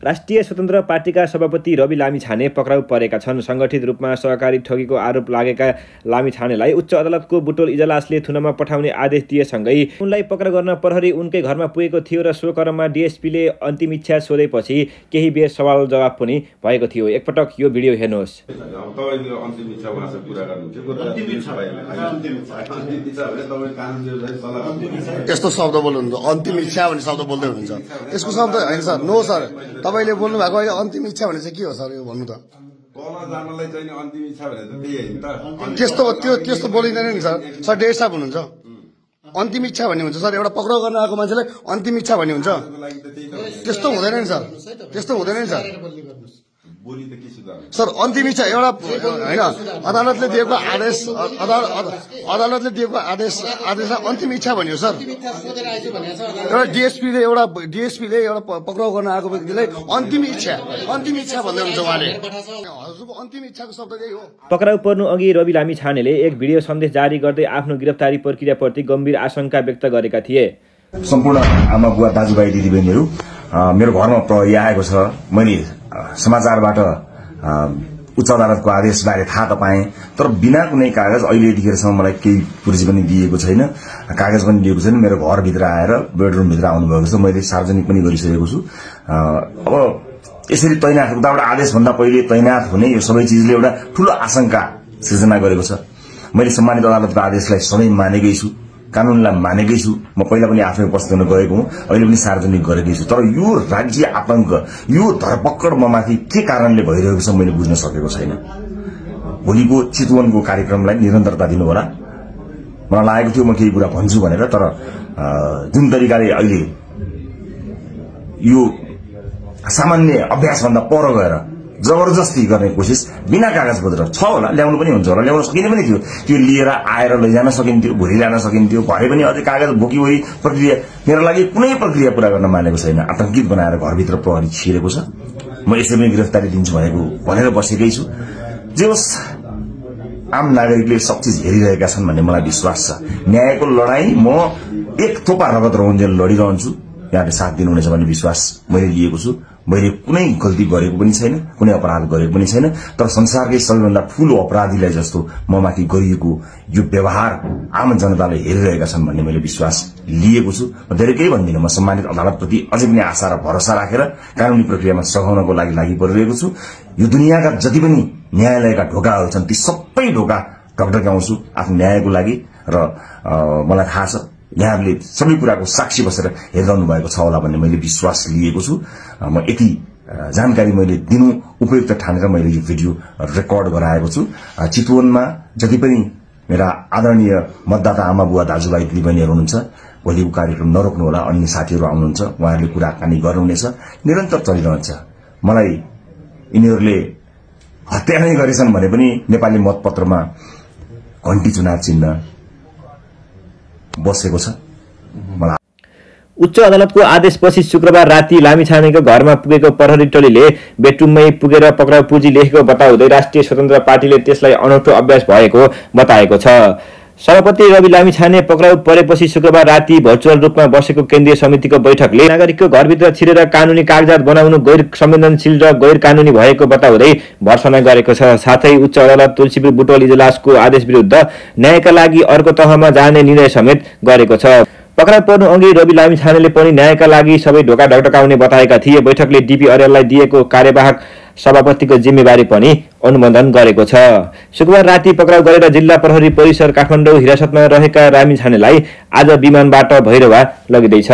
राष्ट्रिय स्वतन्त्र पार्टीका सभापति रवि लामिछाने पक्राउ परेका छन्। संगठित रूपमा सहकारी ठगीको आरोप लागेका लामिछानेलाई उच्च अदालतको बुटोल इजलासले थुनामा पठाउने आदेश दिएसँगै उनलाई पक्राउ गर्न प्रहरी उनकै घरमा पुगेको थियो र सो क्रममा डीएसपीले अन्तिम इच्छा सोधेपछि केही बेर सवाल जवाब पनि भएको थियो। एकपटक यो भिडियो हेर्नुहोस्। यस्तो शब्द बोल्नुहुन्छ, अन्तिम इच्छा भन्ने शब्द बोल्दै हुनुहुन्छ। यसको शब्द हैन सर, नो सर। तपाईले बोल्नु भएको अहिले अन्तिम इच्छा भने चाहिँ के हो सर? यो भन्नु त। जानलाई चाहिँ अन्तिम इच्छा भने त त्यही हैन त। त्यस्तो बोलिदैन नि सर। सर डेढ साहब हुनुहुन्छ। अन्तिम इच्छा भन्ने हुन्छ सर। एउटा पक्राउ गर्न आएको मान्छेलाई अन्तिम इच्छा भन्ने हुन्छ। त्यस्तो हुँदैन नि सर। त्यस्तो हुँदैन नि सर। सर अन्तिम इच्छा एउटा हैन, अदालतले दिएको आदेश, अदालतले दिएको आदेशलाई अन्तिम इच्छा भन्यो सर। एउटा डीएसपीले एउटा पक्राउ गर्न आएको व्यक्तिलाई अन्तिम इच्छा भन्दै हुन्छ उहाँले। हजुरको अन्तिम इच्छाको शब्द यही हो। पक्राउ पर्नु अघि रवि लामिछानेले एक भिडियो सन्देश जारी गर्दै आफ्नो गिरफ्तारी प्रक्रियाप्रति गम्भीर आशंका व्यक्त गरेका थिए। सम्पूर्ण आमा बुवा दाजुभाइ दिदीबहिनीहरू, मेरो घरमा प्रहरी आएको छ। मैले समाचारबाट उच्च अदालतको आदेशबारे थाहा त पाएँ, तर बिना कुनै कागज अहिले यतिखेरसम्म मलाई केही पुर्जी पनि दिएको छैन, कागज पनि दिएको छैन। मेरो घरभित्र आएर बेडरुमभित्र आउनुभएको छ। मैले सार्वजनिक पनि गरिसकेको छु। अब यसरी तैनाथ उताबाट आदेशभन्दा पहिले तैनाथ हुने यो सबै चिजले एउटा ठूलो आशंका सृजना गरेको छ। मैले सम्मानित अदालतको आदेशलाई सधैँ मानेकै छु, कानूनलाई मानेकै छु। म पहिला पनि आफै उपस्थित हुन गएको हुँ, अहिले पनि सार्वजनिक गरेकै छु। तर यो राज्य आतंक, यो धरपकड ममाथि के कारणले भइरहेको छ मैले बुझ्न सकेको छैन। भोलिको चितवनको कार्यक्रमलाई निरन्तरता दिनु होला। मलाई लागेको थियो म केही कुरा भन्छु भनेर, तर जुन तरिकाले अहिले यो सामान्य अभ्यासभन्दा पर गएर जबरजस्ती गर्ने कोसिस बिना कागजपत्र छ होला, ल्याउनु पनि हुन्छ होला, ल्याउन सकिने पनि थियो। त्यो लिएर आएर लैजान सकिन्थ्यो, भोलि ल्यान सकिन्थ्यो। भरे पनि अझै कागज बोकी वही प्रक्रिया मेरो लागि कुनै प्रक्रिया पूरा गर्न मानेको छैन। आतंकित बनाएर घरभित्र प्रहरी छिरेको छ। म यसै पनि गिरफ्तारी दिन्छु भनेर बसेकै छु। जे होस्, आम नागरिकले सब चिज हेरिरहेका छन् भन्ने मलाई विश्वास छ। न्यायको लडाई म एक थोपा रगत रहुन्जेल लडिरहन्छु। यहाँले साथ दिनुहुनेछ भन्ने विश्वास मैले लिएको छु। मैले कुनै गल्ती गरेको पनि छैन, कुनै अपराध गरेको पनि छैन। तर संसारकै सबैभन्दा ठूलो अपराधीलाई जस्तो ममाथि गरिएको यो व्यवहार आम जनताले हेरिरहेका छन् भन्ने मैले विश्वास लिएको छु। म धेरै केही भन्दिनँ। म सम्मानित अदालतप्रति अझै पनि आशा र भरोसा राखेर कानूनी प्रक्रियामा सघाउनको लागि परिरहेको छु। यो दुनियाँका जति पनि न्यायालयका ढोकाहरू छन् ती सबै ढोका ढकढक्याउँछु आफ्नो न्यायको लागि। र मलाई थाहा छ यहाँहरूले सबै कुराको साक्षी बसेर हेरिरहनु भएको छ होला भन्ने मैले विश्वास लिएको छु। म यति जानकारी मैले दिनु उपयुक्त ठानेर मैले यो भिडियो रेकर्ड गराएको छु। चितवनमा जति पनि मेरा आदरणीय मतदाता आमा बुवा दाजुभाइ दिदीबहिनीहरू हुनुहुन्छ, भोलिको कार्यक्रम नरोक्नु होला। अन्य साथीहरू आउनुहुन्छ, उहाँहरूले कुराकानी गर्नुहुनेछ, निरन्तर चलिरहन्छ। मलाई यिनीहरूले हत्या नै गरेछन् भने पनि नेपाली मतपत्रमा घण्टी चुनाव चिन्ह बसेको छ। उच्च अदालतको आदेशपछि शुक्रबार राति लामिछानेको घरमा पुगेको प्रहरी टोलीले बेडरुममै पुगेर पक्राउ पुँजी लेखेको बताउँदै राष्ट्रिय स्वतन्त्र पार्टीले त्यसलाई अनौठो अभ्यास भएको बताएको छ। सभापति रवि लामिछाने पक्राउ परेपछि शुक्रबार राति भर्चुअल रूपमा बसेको केन्द्रीय समितिको बैठकले नागरिकको घरभित्र छिरेर कानूनी कागजात बनाउनु गैर संवेदनशील र गैर कानूनी भएको बताउँदै भर्सना गरेको छ। साथै उच्च अदालत तुलसीपुर बुटोल इजलासको आदेश विरुद्ध न्यायका लागि अर्को तहमा जाने निर्णय समेत गरेको छ। पक्राउ पर्नु अघि रवि लामिछानेले पनि न्यायका लागि सबै ढोका ढकढकाउने बताएका थिए। बैठकले डीपी अर्याललाई दिएको कार्यवाहक सभापतिको जिम्मेवारी पनि अनुमोदन गरेको छ। शुक्रबार राति पक्राउ गरेर जिल्ला प्रहरी परिसर काठमाडौँ हिरासतमा रहेका लामिछानेलाई आज विमानबाट भैरवा लगिँदैछ।